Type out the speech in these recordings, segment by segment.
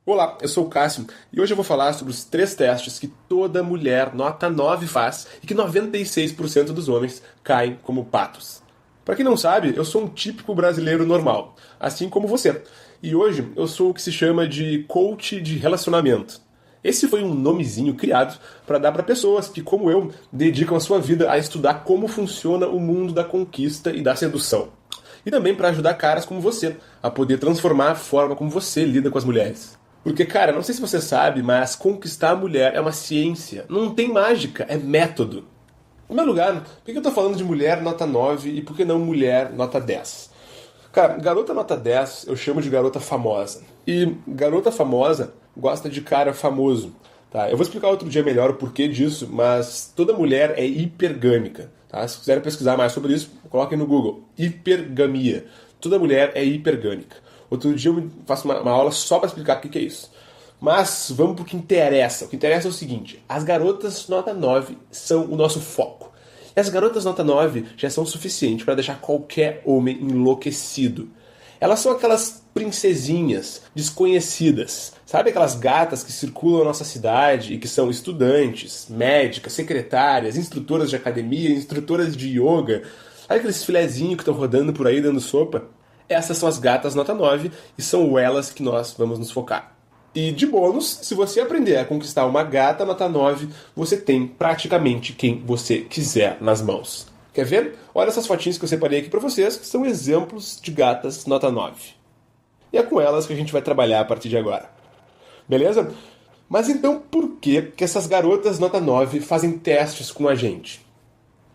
Olá, eu sou o Cássio e hoje eu vou falar sobre os três testes que toda mulher nota 9 faz e que 96% dos homens caem como patos. Para quem não sabe, eu sou um típico brasileiro normal, assim como você. E hoje eu sou o que se chama de coach de relacionamento. Esse foi um nomezinho criado para dar para pessoas que, como eu, dedicam a sua vida a estudar como funciona o mundo da conquista e da sedução. E também para ajudar caras como você a poder transformar a forma como você lida com as mulheres. Porque, cara, não sei se você sabe, mas conquistar a mulher é uma ciência. Não tem mágica, é método. Em primeiro lugar, por que eu tô falando de mulher nota 9 e por que não mulher nota 10? Cara, garota nota 10 eu chamo de garota famosa. E garota famosa gosta de cara famoso. Tá? Eu vou explicar outro dia melhor o porquê disso, mas toda mulher é hipergâmica. Tá? Se quiserem pesquisar mais sobre isso, coloquem no Google. Hipergamia. Toda mulher é hipergâmica. Outro dia eu faço uma aula só para explicar o que é isso. Mas vamos pro que interessa. O que interessa é o seguinte: as garotas nota 9 são o nosso foco. E as garotas nota 9 já são o suficiente para deixar qualquer homem enlouquecido. Elas são aquelas princesinhas desconhecidas. Sabe aquelas gatas que circulam na nossa cidade e que são estudantes, médicas, secretárias, instrutoras de academia, instrutoras de yoga? Sabe aqueles filezinhos que estão rodando por aí dando sopa? Essas são as gatas nota 9 e são elas que nós vamos nos focar. E de bônus, se você aprender a conquistar uma gata nota 9, você tem praticamente quem você quiser nas mãos. Quer ver? Olha essas fotinhas que eu separei aqui para vocês, que são exemplos de gatas nota 9. E é com elas que a gente vai trabalhar a partir de agora. Beleza? Mas então por que essas garotas nota 9 fazem testes com a gente?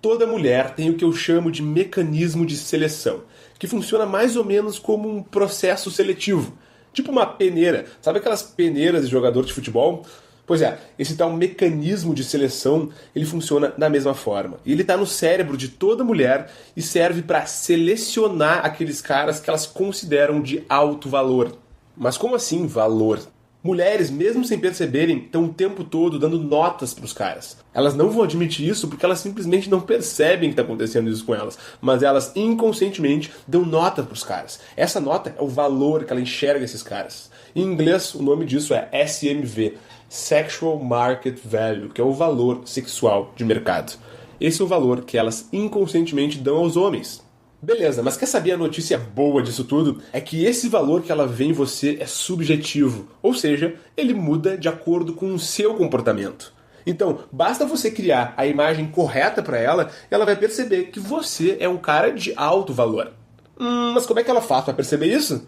Toda mulher tem o que eu chamo de mecanismo de seleção, que funciona mais ou menos como um processo seletivo. Tipo uma peneira. Sabe aquelas peneiras de jogador de futebol? Pois é, esse tal mecanismo de seleção, ele funciona da mesma forma. E ele está no cérebro de toda mulher e serve para selecionar aqueles caras que elas consideram de alto valor. Mas como assim valor? Mulheres, mesmo sem perceberem, estão o tempo todo dando notas para os caras. Elas não vão admitir isso porque elas simplesmente não percebem que está acontecendo isso com elas. Mas elas inconscientemente dão nota para os caras. Essa nota é o valor que ela enxerga esses caras. Em inglês, o nome disso é SMV, Sexual Market Value, que é o valor sexual de mercado. Esse é o valor que elas inconscientemente dão aos homens. Beleza, mas quer saber a notícia boa disso tudo? É que esse valor que ela vê em você é subjetivo, ou seja, ele muda de acordo com o seu comportamento. Então, basta você criar a imagem correta para ela e ela vai perceber que você é um cara de alto valor. Mas como é que ela faz para perceber isso?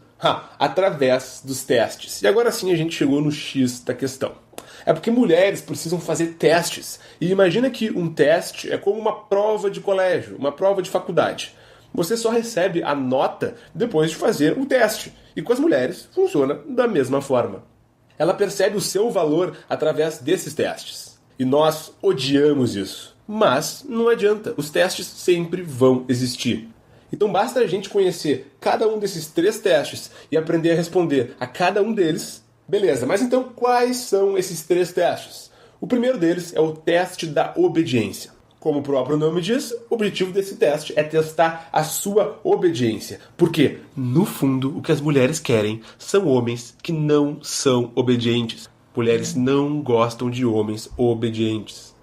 Através dos testes. E agora sim a gente chegou no X da questão. É porque mulheres precisam fazer testes. E imagina que um teste é como uma prova de colégio, uma prova de faculdade. Você só recebe a nota depois de fazer o teste. E com as mulheres funciona da mesma forma. Ela percebe o seu valor através desses testes. E nós odiamos isso. Mas não adianta, os testes sempre vão existir. Então basta a gente conhecer cada um desses três testes e aprender a responder a cada um deles. Beleza, mas então quais são esses três testes? O primeiro deles é o teste da obediência. Como o próprio nome diz, o objetivo desse teste é testar a sua obediência. Porque, no fundo, o que as mulheres querem são homens que não são obedientes. Mulheres não gostam de homens obedientes.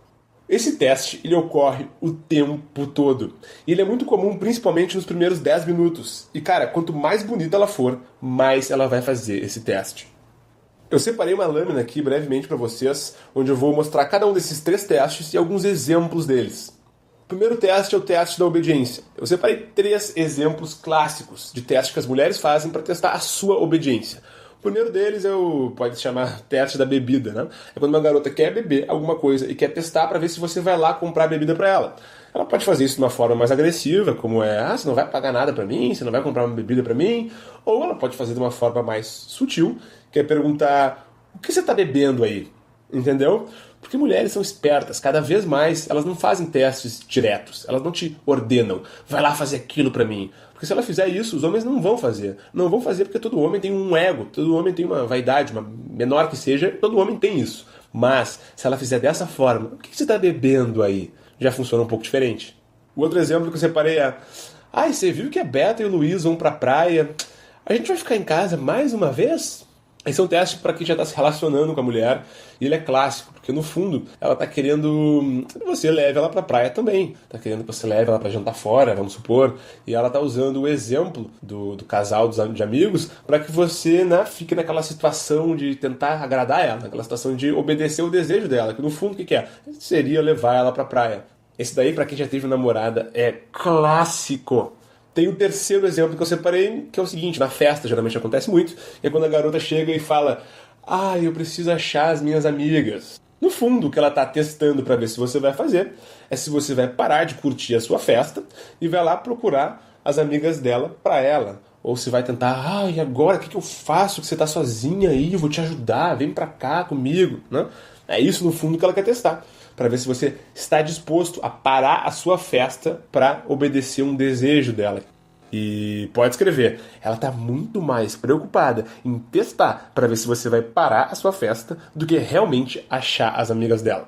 Esse teste ele ocorre o tempo todo. E ele é muito comum, principalmente nos primeiros 10 minutos. E, cara, quanto mais bonita ela for, mais ela vai fazer esse teste. Eu separei uma lâmina aqui brevemente para vocês, onde eu vou mostrar cada um desses três testes e alguns exemplos deles. O primeiro teste é o teste da obediência. Eu separei três exemplos clássicos de testes que as mulheres fazem para testar a sua obediência. O primeiro deles pode chamar teste da bebida, né? É quando uma garota quer beber alguma coisa e quer testar para ver se você vai lá comprar bebida para ela. Ela pode fazer isso de uma forma mais agressiva, como você não vai pagar nada para mim, você não vai comprar uma bebida para mim. Ou ela pode fazer de uma forma mais sutil, que é perguntar, o que você está bebendo aí? Entendeu? Porque mulheres são espertas, cada vez mais elas não fazem testes diretos, elas não te ordenam, vai lá fazer aquilo para mim. Porque se ela fizer isso, os homens não vão fazer. Não vão fazer porque todo homem tem um ego, todo homem tem uma vaidade, uma menor que seja, todo homem tem isso. Mas, se ela fizer dessa forma, o que você está bebendo aí? Já funciona um pouco diferente. O outro exemplo que eu separei é, você viu que a Beta e o Luiz vão pra praia? A gente vai ficar em casa mais uma vez? Esse é um teste para quem já está se relacionando com a mulher, e ele é clássico, porque no fundo ela está querendo que você leve ela para a praia também, está querendo que você leve ela para jantar fora, vamos supor, e ela está usando o exemplo do casal de amigos para que você, né, fique naquela situação de tentar agradar ela, naquela situação de obedecer o desejo dela, que no fundo o que é? Seria levar ela para a praia. Esse daí, para quem já teve namorada, é clássico. Tem o terceiro exemplo que eu separei, que é o seguinte: na festa geralmente acontece muito, é quando a garota chega e fala: "Ah, eu preciso achar as minhas amigas". No fundo, o que ela está testando para ver se você vai fazer é se você vai parar de curtir a sua festa e vai lá procurar as amigas dela para ela. Ou se vai tentar: "E agora o que eu faço? Que você está sozinha aí, eu vou te ajudar, vem para cá comigo", né? É isso no fundo que ela quer testar, para ver se você está disposto a parar a sua festa para obedecer um desejo dela. E pode escrever, ela está muito mais preocupada em testar para ver se você vai parar a sua festa do que realmente achar as amigas dela.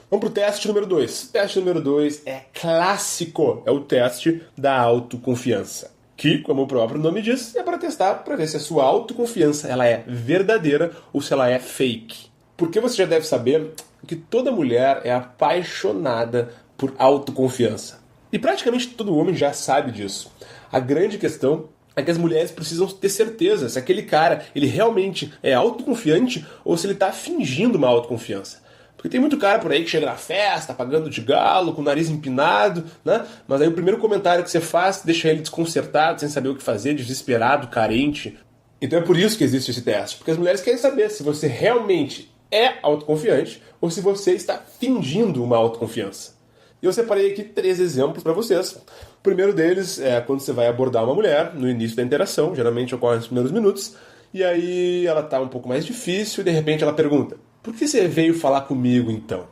Vamos para o teste número 2. O teste número 2 é clássico, é o teste da autoconfiança. Que, como o próprio nome diz, é para testar para ver se a sua autoconfiança ela é verdadeira ou se ela é fake. Porque você já deve saber que toda mulher é apaixonada por autoconfiança. E praticamente todo homem já sabe disso. A grande questão é que as mulheres precisam ter certeza se aquele cara ele realmente é autoconfiante ou se ele está fingindo uma autoconfiança. Porque tem muito cara por aí que chega na festa, pagando de galo, com o nariz empinado, né? Mas aí o primeiro comentário que você faz deixa ele desconcertado, sem saber o que fazer, desesperado, carente. Então é por isso que existe esse teste. Porque as mulheres querem saber se você realmente é autoconfiante ou se você está fingindo uma autoconfiança. E eu separei aqui 3 exemplos para vocês. O primeiro deles é quando você vai abordar uma mulher no início da interação, geralmente ocorre nos primeiros minutos, e aí ela está um pouco mais difícil e de repente ela pergunta: "Por que você veio falar comigo então?"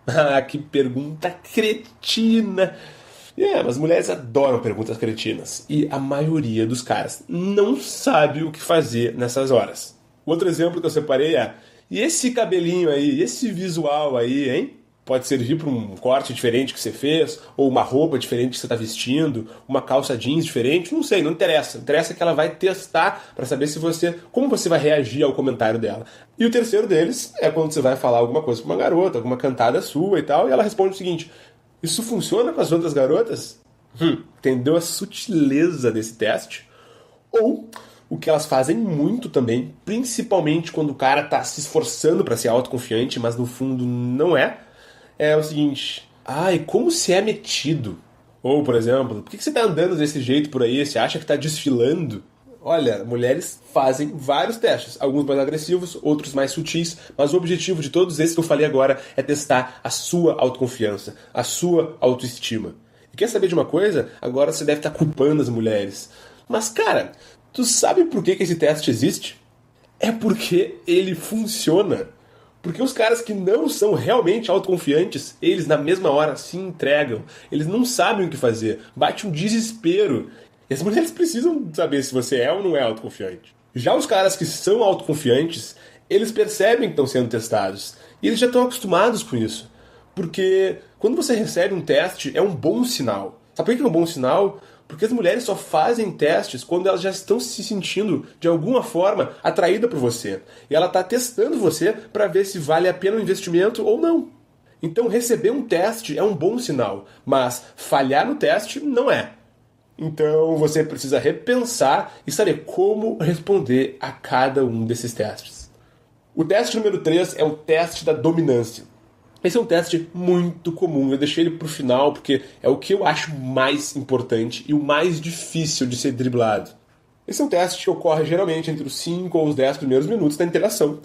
Ah, que pergunta cretina! Mas mulheres adoram perguntas cretinas e a maioria dos caras não sabe o que fazer nessas horas. Outro exemplo que eu separei é: "E esse cabelinho aí, esse visual aí, hein? Pode servir para um corte diferente que você fez, ou uma roupa diferente que você está vestindo, uma calça jeans diferente, não sei, não interessa. Interessa que ela vai testar para saber como você vai reagir ao comentário dela." E o terceiro deles é quando você vai falar alguma coisa para uma garota, alguma cantada sua e tal, e ela responde o seguinte: "Isso funciona com as outras garotas?" Entendeu a sutileza desse teste? Ou o que elas fazem muito também, principalmente quando o cara está se esforçando para ser autoconfiante, mas no fundo não é o seguinte: "Ai, como você é metido." Ou, por exemplo: "Por que você tá andando desse jeito por aí? Você acha que tá desfilando?" Olha, mulheres fazem vários testes, alguns mais agressivos, outros mais sutis, mas o objetivo de todos esses que eu falei agora é testar a sua autoconfiança, a sua autoestima. E quer saber de uma coisa? Agora você deve estar culpando as mulheres. Mas, cara, tu sabe por que esse teste existe? É porque ele funciona. Porque os caras que não são realmente autoconfiantes, eles na mesma hora se entregam. Eles não sabem o que fazer. Bate um desespero. E as mulheres precisam saber se você é ou não é autoconfiante. Já os caras que são autoconfiantes, eles percebem que estão sendo testados. E eles já estão acostumados com isso. Porque quando você recebe um teste, é um bom sinal. Sabe por que é um bom sinal? Porque as mulheres só fazem testes quando elas já estão se sentindo, de alguma forma, atraída por você. E ela está testando você para ver se vale a pena o investimento ou não. Então, receber um teste é um bom sinal, mas falhar no teste não é. Então, você precisa repensar e saber como responder a cada um desses testes. O teste número 3 é o teste da dominância. Esse é um teste muito comum, eu deixei ele pro final porque é o que eu acho mais importante e o mais difícil de ser driblado. Esse é um teste que ocorre geralmente entre os 5 ou os 10 primeiros minutos da interação.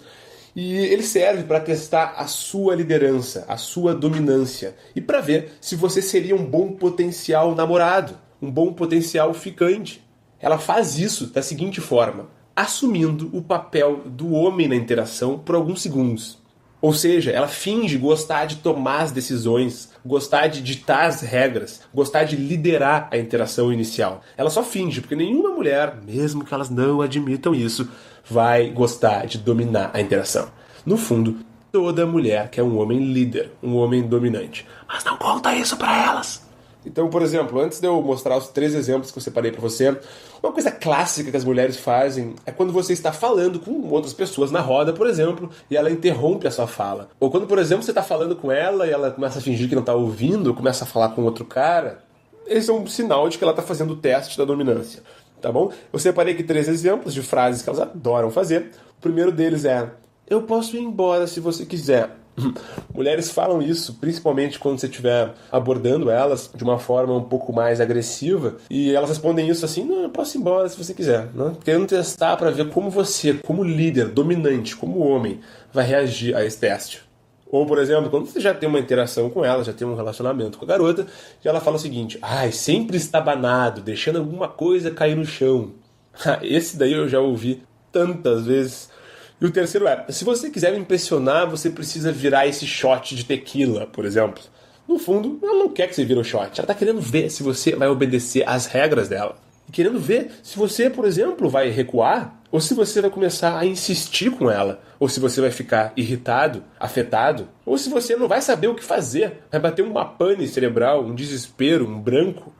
E ele serve para testar a sua liderança, a sua dominância, e para ver se você seria um bom potencial namorado, um bom potencial ficante. Ela faz isso da seguinte forma: assumindo o papel do homem na interação por alguns segundos. Ou seja, ela finge gostar de tomar as decisões, gostar de ditar as regras, gostar de liderar a interação inicial. Ela só finge, porque nenhuma mulher, mesmo que elas não admitam isso, vai gostar de dominar a interação. No fundo, toda mulher quer um homem líder, um homem dominante. Mas não conta isso pra elas. Então, por exemplo, antes de eu mostrar os 3 exemplos que eu separei para você, uma coisa clássica que as mulheres fazem é quando você está falando com outras pessoas na roda, por exemplo, e ela interrompe a sua fala. Ou quando, por exemplo, você está falando com ela e ela começa a fingir que não está ouvindo, ou começa a falar com outro cara. Esse é um sinal de que ela está fazendo o teste da dominância. Tá bom? Eu separei aqui 3 exemplos de frases que elas adoram fazer. O primeiro deles é: eu posso ir embora se você quiser. Mulheres falam isso, principalmente quando você estiver abordando elas de uma forma um pouco mais agressiva, e elas respondem isso assim: não, eu posso ir embora se você quiser, né? Querendo testar para ver como você, como líder, dominante, como homem, vai reagir a esse teste. Ou, por exemplo, quando você já tem uma interação com ela, já tem um relacionamento com a garota, e ela fala o seguinte: ai, sempre estabanado, deixando alguma coisa cair no chão. Esse daí eu já ouvi tantas vezes. E o terceiro é: se você quiser me impressionar, você precisa virar esse shot de tequila, por exemplo. No fundo, ela não quer que você vire o shot. Ela está querendo ver se você vai obedecer às regras dela. E querendo ver se você, por exemplo, vai recuar, ou se você vai começar a insistir com ela, ou se você vai ficar irritado, afetado, ou se você não vai saber o que fazer, vai bater uma pane cerebral, um desespero, um branco.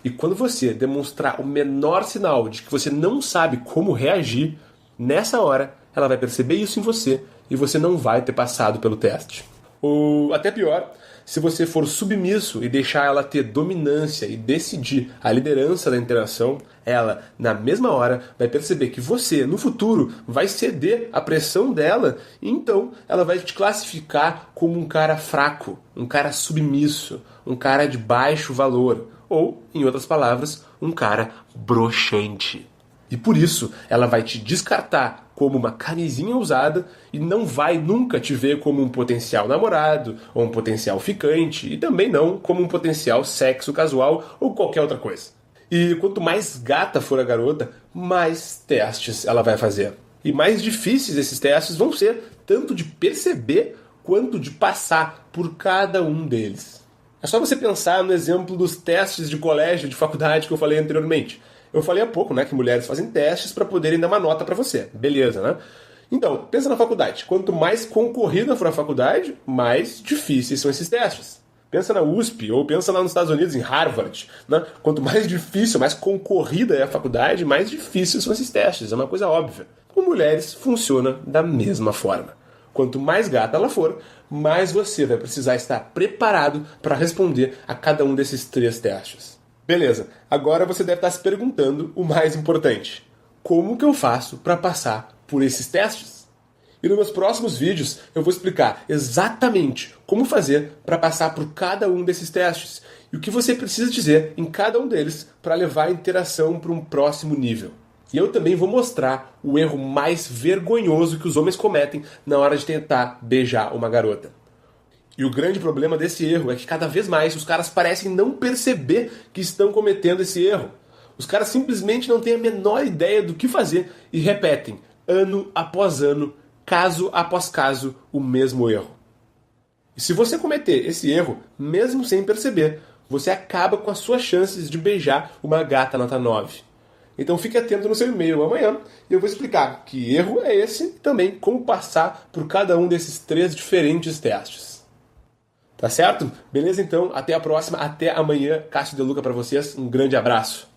E quando você demonstrar o menor sinal de que você não sabe como reagir, nessa hora ela vai perceber isso em você e você não vai ter passado pelo teste. Ou até pior, se você for submisso e deixar ela ter dominância e decidir a liderança da interação, ela, na mesma hora, vai perceber que você, no futuro, vai ceder à pressão dela e então ela vai te classificar como um cara fraco, um cara submisso, um cara de baixo valor, ou, em outras palavras, um cara broxante. E por isso, ela vai te descartar como uma camisinha usada e não vai nunca te ver como um potencial namorado ou um potencial ficante e também não como um potencial sexo casual ou qualquer outra coisa. E quanto mais gata for a garota, mais testes ela vai fazer. E mais difíceis esses testes vão ser, tanto de perceber quanto de passar por cada um deles. É só você pensar no exemplo dos testes de colégio, de faculdade que eu falei anteriormente. Eu falei há pouco, né, que mulheres fazem testes para poderem dar uma nota para você. Beleza, né? Então, pensa na faculdade. Quanto mais concorrida for a faculdade, mais difíceis são esses testes. Pensa na USP, ou pensa lá nos Estados Unidos, em Harvard. Né? Quanto mais difícil, mais concorrida é a faculdade, mais difíceis são esses testes. É uma coisa óbvia. Com mulheres, funciona da mesma forma. Quanto mais gata ela for, mais você vai precisar estar preparado para responder a cada um desses 3 testes. Beleza, agora você deve estar se perguntando o mais importante: como que eu faço para passar por esses testes? E nos meus próximos vídeos eu vou explicar exatamente como fazer para passar por cada um desses testes e o que você precisa dizer em cada um deles para levar a interação para um próximo nível. E eu também vou mostrar o erro mais vergonhoso que os homens cometem na hora de tentar beijar uma garota. E o grande problema desse erro é que cada vez mais os caras parecem não perceber que estão cometendo esse erro. Os caras simplesmente não têm a menor ideia do que fazer e repetem, ano após ano, caso após caso, o mesmo erro. E se você cometer esse erro, mesmo sem perceber, você acaba com as suas chances de beijar uma gata nota 9. Então fique atento no seu e-mail amanhã e eu vou explicar que erro é esse e também como passar por cada um desses 3 diferentes testes. Tá certo? Beleza, então. Até a próxima. Até amanhã. Cássio De Luca pra vocês. Um grande abraço.